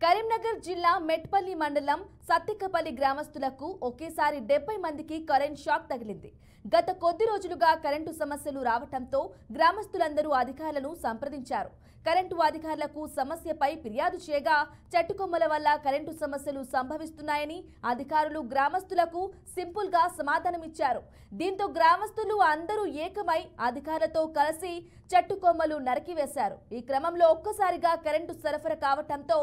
కరీంనగర్ జిల్లా మెట్పల్లి మండలం సత్తికపల్లి గ్రామస్తులకు ఒకేసారి 70 మందికి కరెంట్ షాక్ తగిలింది. గత కొద్ది రోజులుగా కరెంటు సమస్యలు రావటంతో గ్రామస్తులందరూ అధికారులను సంప్రదించారు. కరెంటు అధికారులకు సమస్యపై ఫిర్యాదు చేయగా చెట్టుకొమ్మల వల్ల కరెంటు సమస్యలు సంభవిస్తున్నాయని అధికారులు గ్రామస్తులకు సింపుల్ గా సమాధానమిచ్చారు. దీంతో గ్రామస్తులు అందరూ ఏకమై అధికారులతో కలిసి చెట్టుకొమ్మలు నరికివేశారు. ఈ క్రమంలో ఒక్కసారిగా కరెంటు సరఫరా కావటంతో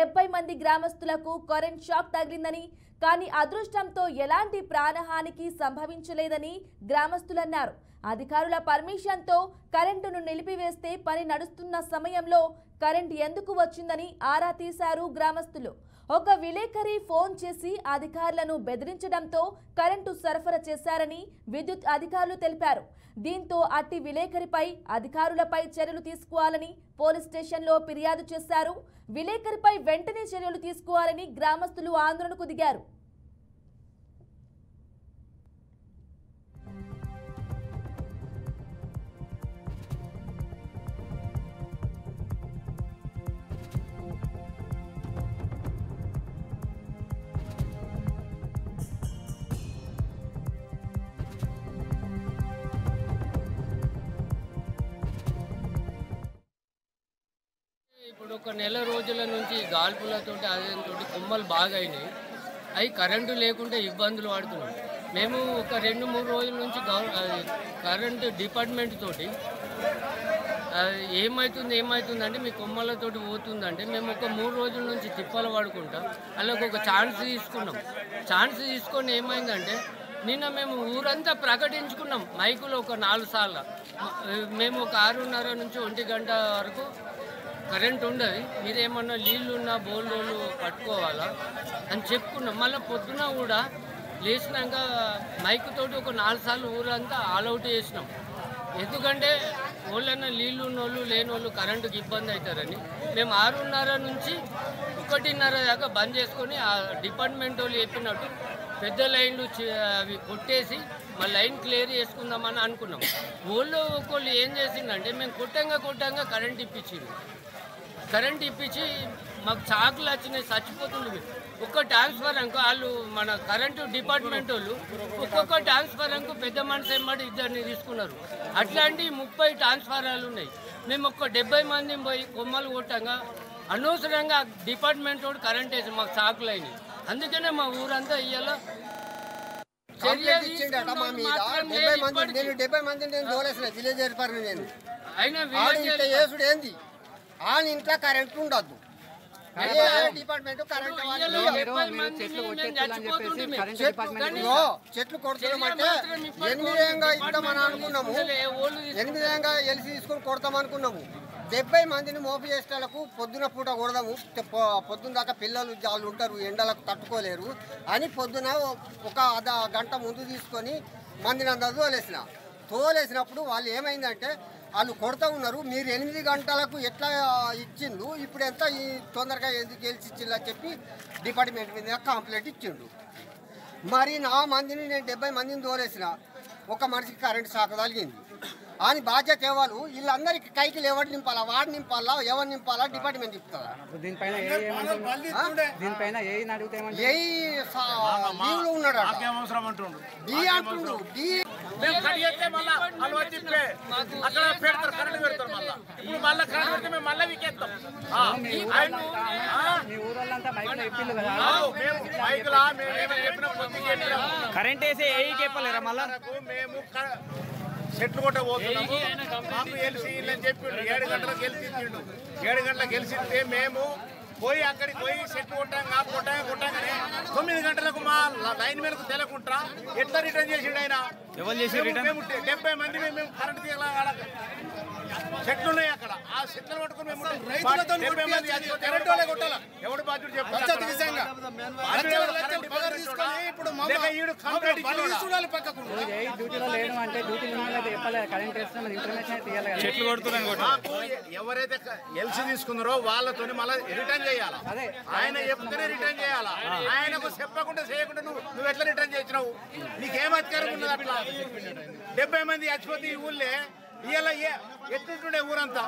70 మంది గ్రామస్తులకు కరెంట్ షాక్ తగిలిందని, కానీ అదృష్టంతో ఎలాంటి ప్రాణహానికి సంభవించలేదని గ్రామస్తులన్నారు. అధికారుల పర్మిషన్తో కరెంటును నిలిపివేస్తే పని నడుస్తున్న సమయంలో కరెంటు ఎందుకు వచ్చిందని ఆరా తీశారు గ్రామస్తులు. ఒక విలేకరి ఫోన్ చేసి అధికారులను బెదిరించడంతో కరెంటు సరఫరా చేశారని విద్యుత్ అధికారులు తెలిపారు. దీంతో అట్టి విలేకరిపై అధికారులపై చర్యలు తీసుకోవాలని పోలీస్ స్టేషన్లో ఫిర్యాదు చేశారు. విలేకరిపై వెంటనే చర్యలు తీసుకోవాలని గ్రామస్తులు ఆందోళనకు దిగారు. ఇప్పుడు ఒక నెల రోజుల నుంచి గాల్పులతో అదేంతో కొమ్మలు బాగా అయినాయి. అవి కరెంటు లేకుంటే ఇబ్బందులు పడుతున్నాం. మేము ఒక 2-3 రోజుల నుంచి కరెంటు డిపార్ట్మెంట్ తోటి ఏమవుతుందంటే మీ కొమ్మలతోటి పోతుందంటే మేము ఒక 3 రోజుల నుంచి తిప్పలు పడుకుంటాం. అలాగ ఒక ఛాన్స్ తీసుకున్నాం. ఛాన్స్ తీసుకొని ఏమైందంటే నిన్న మేము ఊరంతా ప్రకటించుకున్నాం మైకులో ఒక 4 సార్లు. మేము ఒక 6:30 నుంచి 1 గంట వరకు కరెంట్ ఉండదు, మీరేమన్నా నీళ్ళున్నా బోర్లు పట్టుకోవాలా అని చెప్పుకున్నాం. మళ్ళీ పొద్దున కూడా లేచినాక మైకుతోటి ఒక 4 సార్లు ఊరంతా ఆల్అవుట్ చేసినాం. ఎందుకంటే వాళ్ళైనా నీళ్ళు ఉన్నోళ్ళు లేనోళ్ళు కరెంటుకి ఇబ్బంది అవుతారని మేము 6:30 నుంచి 1:30 దాకా బంద్ చేసుకొని ఆ డిపార్ట్మెంట్ వాళ్ళు చెప్పినట్టు పెద్ద లైన్లు అవి కొట్టేసి మా లైన్ క్లియర్ చేసుకుందామని అనుకున్నాం. ఒకళ్ళు ఏం చేసిందంటే మేము కొట్టంగా కరెంట్ ఇప్పించి మాకు చాకులు వచ్చినాయి, చచ్చిపోతుంది. ఒక్క ట్రాన్స్ఫర్ అంకు వాళ్ళు మన కరెంటు డిపార్ట్మెంట్ వాళ్ళు ఒక్కొక్క ట్రాన్స్ఫర్ అంకు పెద్ద మనిషి ఏమంటే 2 తీసుకున్నారు. అట్లాంటి 30 ట్రాన్స్ఫారాలు ఉన్నాయి. మేము ఒక 70 మంది పోయి కొమ్మలు కొట్టంగా అనవసరంగా డిపార్ట్మెంట్ వాడు కరెంట్ వేసి మాకు చాకులు అయినాయి. అందుకనే మా ఊరంతా ఇవాళ ఆయన ఇంట్లో కరెంట్ ఉండద్దు. డిపార్ట్మెంట్ చెట్లు కొడుతున్నామంటే 8 ఇద్దామని అనుకున్నాము. 8 ఎలిసి తీసుకొని కొడతామనుకున్నాము. 70 మందిని మోపు చేసేటకు పొద్దున పూట కొడదాము, పొద్దున్న దాకా పిల్లలు వాళ్ళు ఉంటారు, ఎండలకు తట్టుకోలేరు అని పొద్దున ఒక గంట ముందు తీసుకొని మందిని అందరూ తోలేసినప్పుడు వాళ్ళు ఏమైందంటే వాళ్ళు కొడతా ఉన్నారు. మీరు 8 గంటలకు ఎట్లా ఇచ్చిండు, ఇప్పుడు ఎంత తొందరగా ఎందుకు గెలిచి ఇచ్చిండు అని చెప్పి డిపార్ట్మెంట్ మీద కంప్లైంట్ ఇచ్చిండు. మరి నా మందిని నేను 70 మందిని తోలేసిన ఒక మనిషికి కరెంటు షాక్ తగిలింది అని బాధ్యత ఇవ్వాలి. వీళ్ళందరికీ కైకిలు ఎవరు నింపాలా, వాడు నింపాలా, ఎవరు నింపాలా, డిపార్ట్మెంట్ నింపుతుందా? లీవ్లో ఉన్నాడు కరెంట్ వేసి చెప్పలేరా మళ్ళా చెట్లు కొట్ట పోతున్నాము. మాకు గెలిచి అని చెప్పిండు 7 గంటలకు గెలిచిండు. 7 గంటలకు గెలిచితే మేము పోయి అక్కడికి పోయి చెట్లు కొట్టాగా 9 గంటలకు మా లైన్ మీదకు తెలకుంటా ఎట్లా రిటర్న్ చేసిండు ఆయన. మేము 70 మంది మేము కరెంట్ చెట్లు ఉన్నాయి అక్కడ. ఆ చెట్లు పట్టుకుని మేము 70 మంది కరెంట్ వాళ్ళే కొట్టాల. ఎవడు బాధ్యుడు చెప్పాలి. ఎవరైతే ఎల్సీ తీసుకున్నారో వాళ్ళతో మళ్ళీ రిటర్న్ చేయాలి. ఆయన చెప్తేనే రిటర్న్ చేయాలా. ఆయనకు చెప్పకుండా చేయకుండా నువ్వు ఎట్లా రిటర్న్ చేసినావు? నీకేం అధికారం ఉన్నది? అట్లా 70 మంది చచ్చిపోతే ఈ ఊళ్ళే ఇవాళ ఎట్లుంటుండే ఊరంతా.